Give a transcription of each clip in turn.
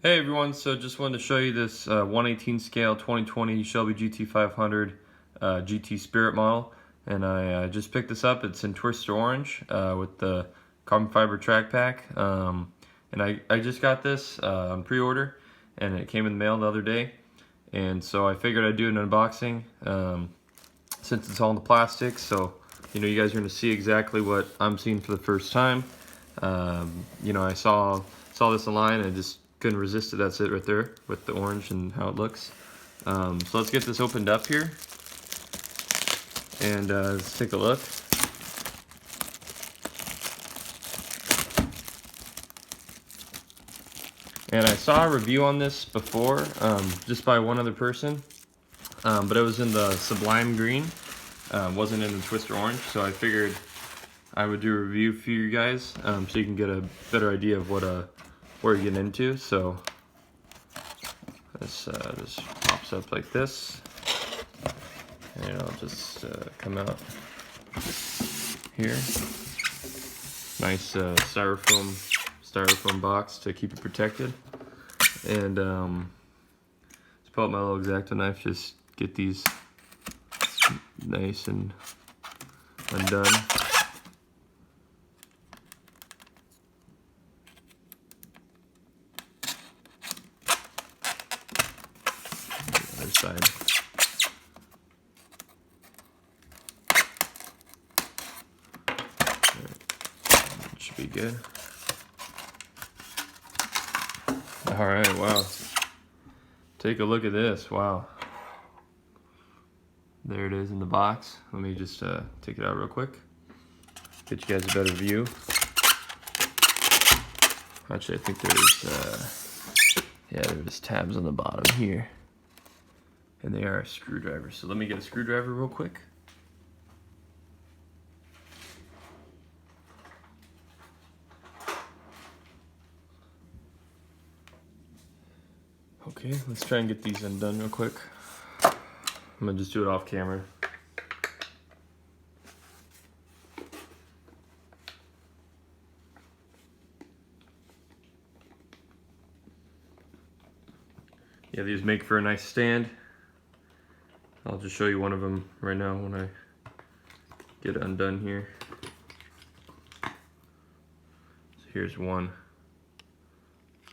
Hey everyone, so just wanted to show you this 1/18 scale 2020 Shelby GT500 GT Spirit model, and I just picked this up. It's in Twister Orange with the carbon fiber track pack, and I just got this on pre-order, and it came in the mail the other day, and so I figured I'd do an unboxing since it's all in the plastic, so you guys are going to see exactly what I'm seeing for the first time. I saw this online and I just couldn't resist it. That's it right there with the orange and how it looks. So let's get this opened up here and let's take a look. And I saw a review on this before, just by one other person, but it was in the Sublime Green, wasn't in the Twister Orange, so I figured I would do a review for you guys, so you can get a better idea of what you're getting into. So this just pops up like this, and it'll just come out here. Nice styrofoam box to keep it protected. And just pull out my little X-Acto knife, just get these nice and undone. Other side. That should be good. Alright, wow. Take a look at this. Wow. There it is in the box. Let me just take it out real quick. Get you guys a better view. Actually, I think there's tabs on the bottom here. And they are a screwdriver. So let me get a screwdriver real quick. Okay, let's try and get these undone real quick. I'm gonna just do it off camera. Yeah, these make for a nice stand. I'll just show you one of them right now when I get it undone here. So here's one.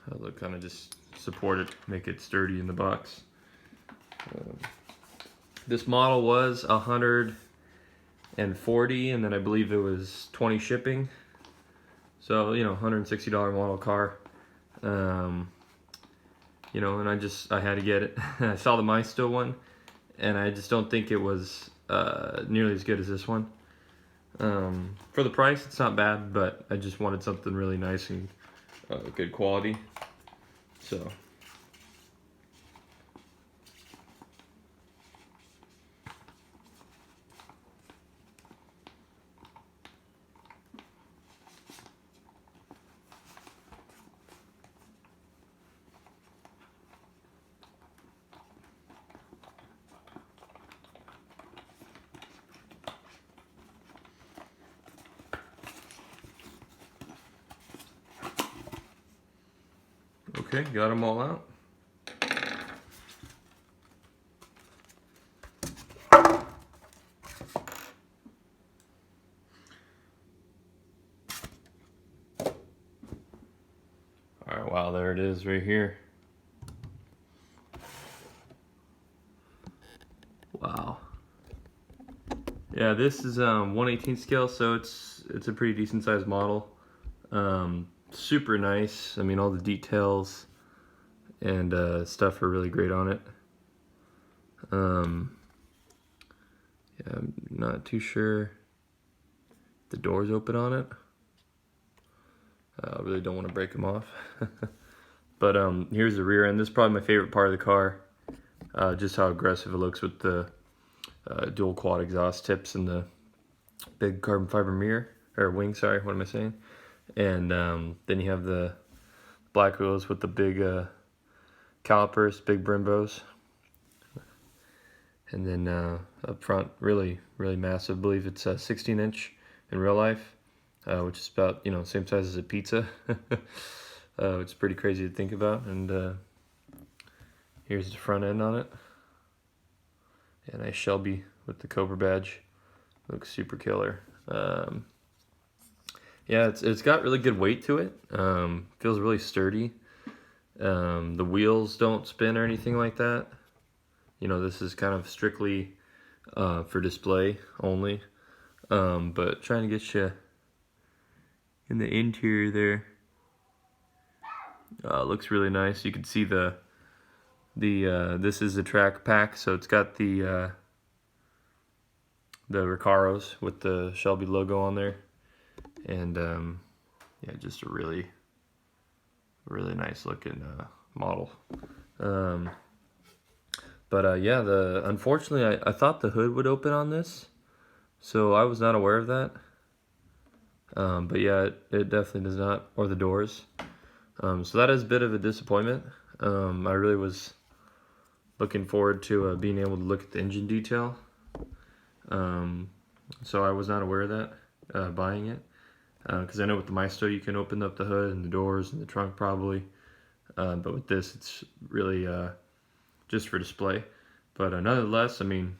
I'll kind of just support it, make it sturdy in the box. This model was $140, and then I believe it was $20 shipping. So $160 model car. And I had to get it. I saw the Mustang one, and I just don't think it was nearly as good as this one. For the price, it's not bad, but I just wanted something really nice and good quality. So. Okay, got them all out. Alright, wow, there it is right here. Wow. Yeah, this is 1/18 scale, so it's a pretty decent sized model. Super nice. I mean, all the details and stuff are really great on it. Yeah, I'm not too sure if the door's open on it. I really don't want to break them off. But here's the rear end. This is probably my favorite part of the car. Just how aggressive it looks with the dual quad exhaust tips and the big carbon fiber mirror, or wing, sorry, what am I saying? And then you have the black wheels with the big calipers, big Brimbos. And then up front, really massive. I believe it's a 16-inch in real life, which is about same size as a pizza. It's pretty crazy to think about. And here's the front end on it. Yeah, nice Shelby with the Cobra badge. Looks super killer. Yeah, it's got really good weight to it. Feels really sturdy. The wheels don't spin or anything like that. You know, this is kind of strictly for display only. But trying to get you in the interior there. Looks really nice. You can see the this is a track pack, so it's got the Recaros with the Shelby logo on there, and yeah, just a really nice looking model. But yeah, unfortunately I thought the hood would open on this, so I was not aware of that. But yeah, it definitely does not, or the doors. So that is a bit of a disappointment. I really was looking forward to being able to look at the engine detail. So I was not aware of that buying it, because I know with the Maestro you can open up the hood and the doors and the trunk probably, but with this it's really just for display. But nonetheless, I mean,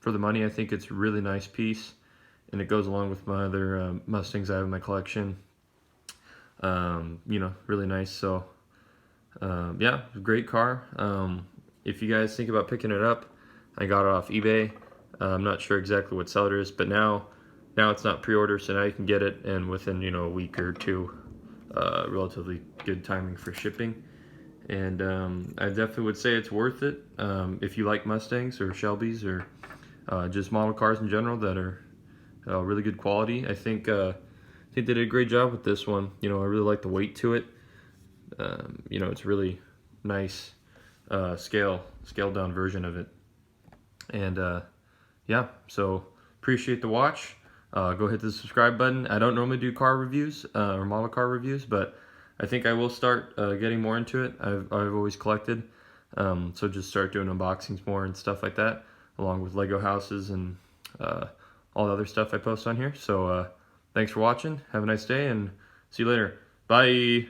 for the money, I think it's a really nice piece, and it goes along with my other Mustangs I have in my collection. You know, really nice. So yeah, great car. If you guys think about picking it up, I got it off eBay. I'm not sure exactly what seller it is, but now it's not pre-order, so now you can get it, and within, you know, a week or two, relatively good timing for shipping. And I definitely would say it's worth it if you like Mustangs or Shelbys or just model cars in general that are really good quality. I think they did a great job with this one. You know, I really like the weight to it. You know, it's really nice scaled down version of it. And yeah, so appreciate the watch. Go hit the subscribe button. I don't normally do car reviews or model car reviews, but I think I will start getting more into it. I've always collected, so just start doing unboxings more and stuff like that, along with Lego houses and all the other stuff I post on here. So thanks for watching. Have a nice day, and see you later. Bye.